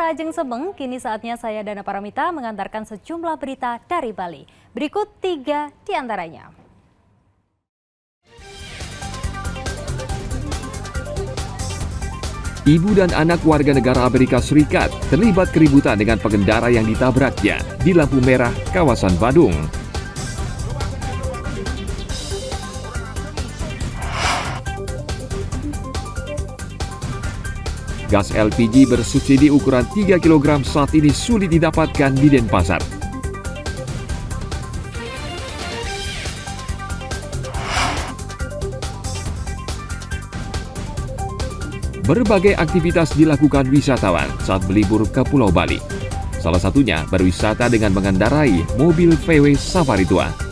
Pemirsa Ajeng Sebeng, kini saatnya saya Dana Paramita mengantarkan sejumlah berita dari Bali. Berikut 3 di antaranya. Ibu dan anak warga negara Amerika Serikat terlibat keributan dengan pengendara yang ditabraknya di lampu merah kawasan Badung. Gas LPG bersubsidi ukuran 3 kg saat ini sulit didapatkan di Denpasar. Berbagai aktivitas dilakukan wisatawan saat berlibur ke Pulau Bali. Salah satunya berwisata dengan mengendarai mobil VW Safari Tua.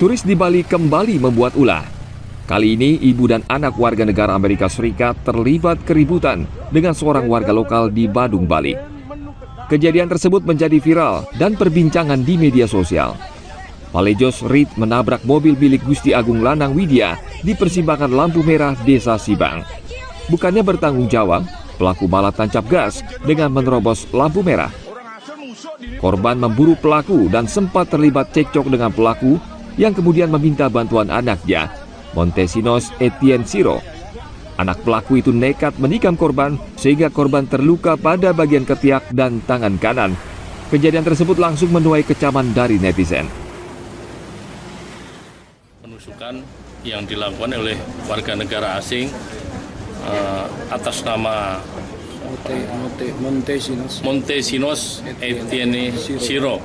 Turis di Bali kembali membuat ulah. Kali ini, ibu dan anak warga negara Amerika Serikat terlibat keributan dengan seorang warga lokal di Badung, Bali. Kejadian tersebut menjadi viral dan perbincangan di media sosial. Falejos Reed menabrak mobil milik Gusti Agung Lanang Widya di persimpangan lampu merah Desa Sibang. Bukannya bertanggung jawab, pelaku malah tancap gas dengan menerobos lampu merah. Korban memburu pelaku dan sempat terlibat cekcok dengan pelaku yang kemudian meminta bantuan anaknya, Montesinos Etienne Siro. Anak pelaku itu nekat menikam korban sehingga korban terluka pada bagian ketiak dan tangan kanan. Kejadian tersebut langsung menuai kecaman dari netizen. Penusukan yang dilakukan oleh warga negara asing atas nama Montesinos Etienne Siro.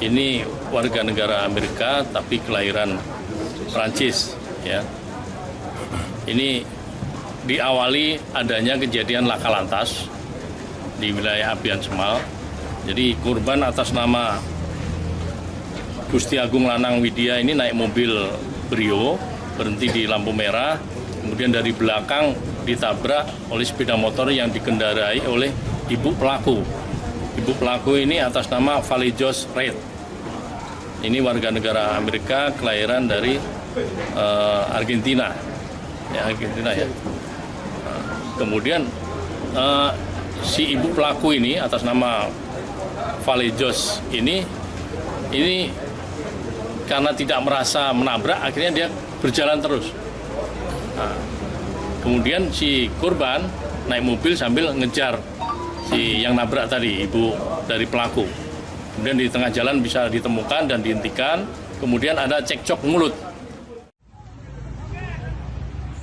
Ini warga negara Amerika tapi kelahiran Prancis, ya. Ini diawali adanya kejadian laka lantas di wilayah Abian Semal. Jadi korban atas nama Gusti Agung Lanang Widya ini naik mobil Brio, berhenti di lampu merah, kemudian dari belakang ditabrak oleh sepeda motor yang dikendarai oleh ibu pelaku. Ibu pelaku ini atas nama Falejos Reed. Ini warga negara Amerika, kelahiran dari Argentina, ya. Kemudian si ibu pelaku ini atas nama Falejos ini karena tidak merasa menabrak, akhirnya dia berjalan terus. Nah, kemudian si korban naik mobil sambil ngejar si yang nabrak tadi, ibu dari pelaku. Kemudian di tengah jalan bisa ditemukan dan dihentikan, kemudian ada cekcok mulut.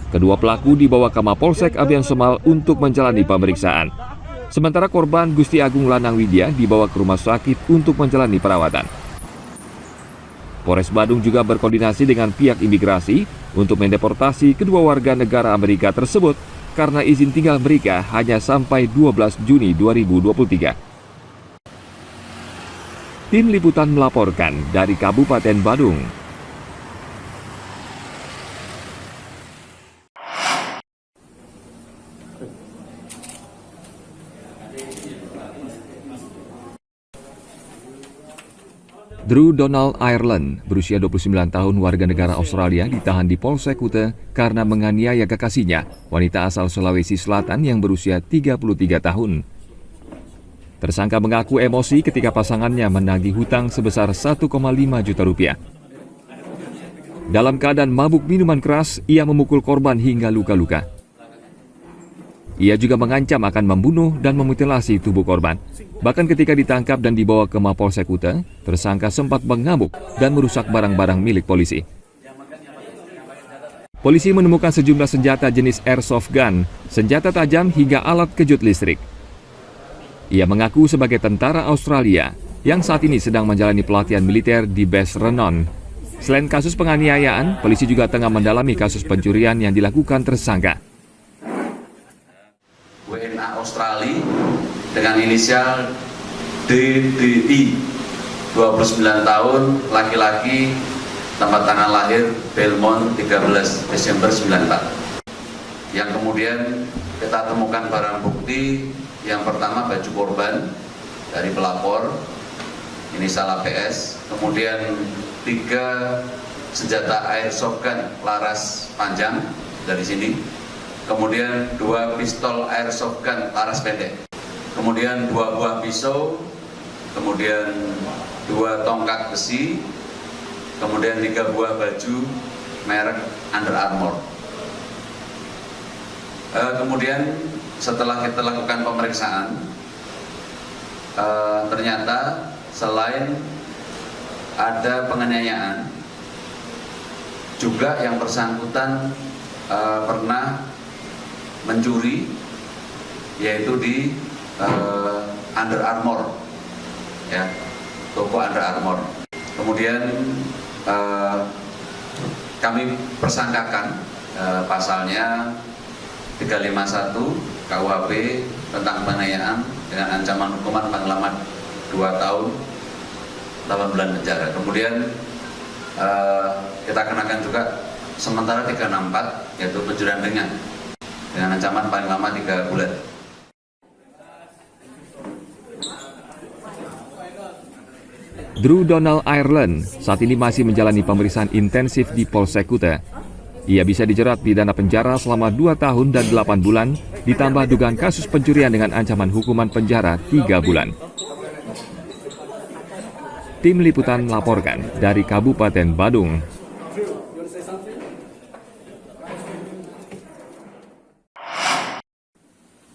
Kedua pelaku dibawa ke Mapolsek Abian Semal untuk menjalani pemeriksaan. Sementara korban Gusti Agung Lanang Widya dibawa ke rumah sakit untuk menjalani perawatan. Polres Badung juga berkoordinasi dengan pihak imigrasi untuk mendeportasi kedua warga negara Amerika tersebut karena izin tinggal mereka hanya sampai 12 Juni 2023. Tim Liputan melaporkan dari Kabupaten Badung. Drew Donald Ireland, berusia 29 tahun, warga negara Australia, ditahan di Polsek Kuta karena menganiaya kekasihnya, wanita asal Sulawesi Selatan yang berusia 33 tahun. Tersangka mengaku emosi ketika pasangannya menagih hutang sebesar 1,5 juta rupiah. Dalam keadaan mabuk minuman keras, ia memukul korban hingga luka-luka. Ia juga mengancam akan membunuh dan memutilasi tubuh korban. Bahkan ketika ditangkap dan dibawa ke Mapolsek Kuta, tersangka sempat mengamuk dan merusak barang-barang milik polisi. Polisi menemukan sejumlah senjata jenis airsoft gun, senjata tajam hingga alat kejut listrik. Ia mengaku sebagai tentara Australia yang saat ini sedang menjalani pelatihan militer di base Renon. Selain kasus penganiayaan, polisi juga tengah mendalami kasus pencurian yang dilakukan tersangka. WNA Australia dengan inisial DDI, 29 tahun, laki-laki, tempat tanggal lahir Belmont 13 Desember 94. Yang kemudian kita temukan barang bukti yang pertama baju korban dari pelapor, inisial APS, kemudian 3 senjata airsoft gun laras panjang dari sini, kemudian 2 pistol airsoft gun laras pendek, kemudian 2 buah pisau, kemudian 2 tongkat besi, kemudian 3 buah baju merek Under Armour. Kemudian setelah kita lakukan pemeriksaan, ternyata selain ada penganiayaan, juga yang bersangkutan pernah mencuri, yaitu di Under Armour, ya, toko Under Armour. Kemudian kami persangkakan pasalnya 351 KUHP tentang penganiayaan dengan ancaman hukuman paling lama 2 tahun 8 bulan penjara. Kemudian kita kenakan juga sementara 364, yaitu pencurian ringan dengan ancaman paling lama 3 bulan. Drew Donald Ireland saat ini masih menjalani pemeriksaan intensif di Polsek Kuta. Ia bisa dijerat pidana penjara selama 2 tahun dan 8 bulan, ditambah dugaan kasus pencurian dengan ancaman hukuman penjara 3 bulan. Tim Liputan melaporkan dari Kabupaten Badung.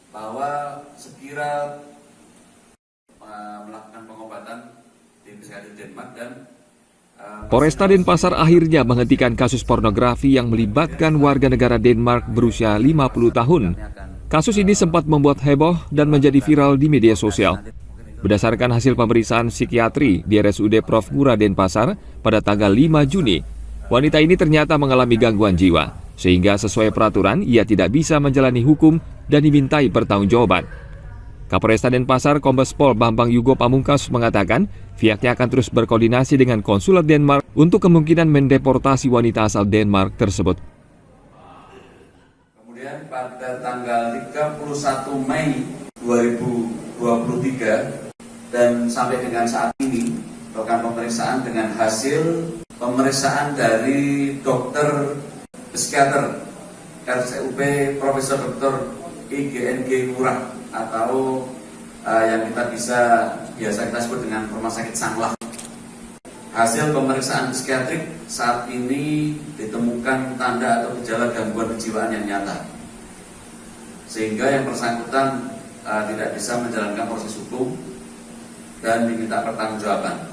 Bahwa sekira melakukan pengobatan di psikiatri Denmark dan Polresta Denpasar akhirnya menghentikan kasus pornografi yang melibatkan warga negara Denmark berusia 50 tahun. Kasus ini sempat membuat heboh dan menjadi viral di media sosial. Berdasarkan hasil pemeriksaan psikiatri di RSUD Prof. Ngurah Denpasar pada tanggal 5 Juni, wanita ini ternyata mengalami gangguan jiwa, sehingga sesuai peraturan ia tidak bisa menjalani hukum dan dimintai pertanggungjawaban. Kapolresta Denpasar Kombes Pol Bambang Yugo Pamungkas mengatakan pihaknya akan terus berkoordinasi dengan konsulat Denmark untuk kemungkinan mendeportasi wanita asal Denmark tersebut. Kemudian pada tanggal 31 Mei 2023 dan sampai dengan saat ini melakukan pemeriksaan dengan hasil pemeriksaan dari dokter psikiater RSUP Profesor Dr. IGNG Ngurah atau yang kita biasa kita sebut dengan Rumah Sakit Sanglah. Hasil pemeriksaan psikiatrik saat ini ditemukan tanda atau gejala gangguan kejiwaan yang nyata, sehingga yang bersangkutan tidak bisa menjalankan proses hukum dan diminta pertanggungjawaban.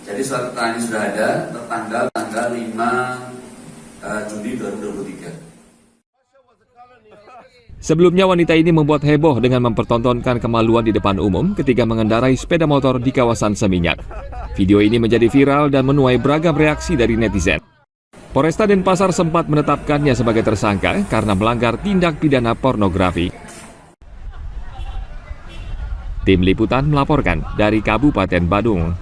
Jadi surat keterangan ini sudah ada tertanggal tanggal 5 Juni 2023. Sebelumnya wanita ini membuat heboh dengan mempertontonkan kemaluan di depan umum ketika mengendarai sepeda motor di kawasan Seminyak. Video ini menjadi viral dan menuai beragam reaksi dari netizen. Polresta Denpasar sempat menetapkannya sebagai tersangka karena melanggar tindak pidana pornografi. Tim Liputan melaporkan dari Kabupaten Badung.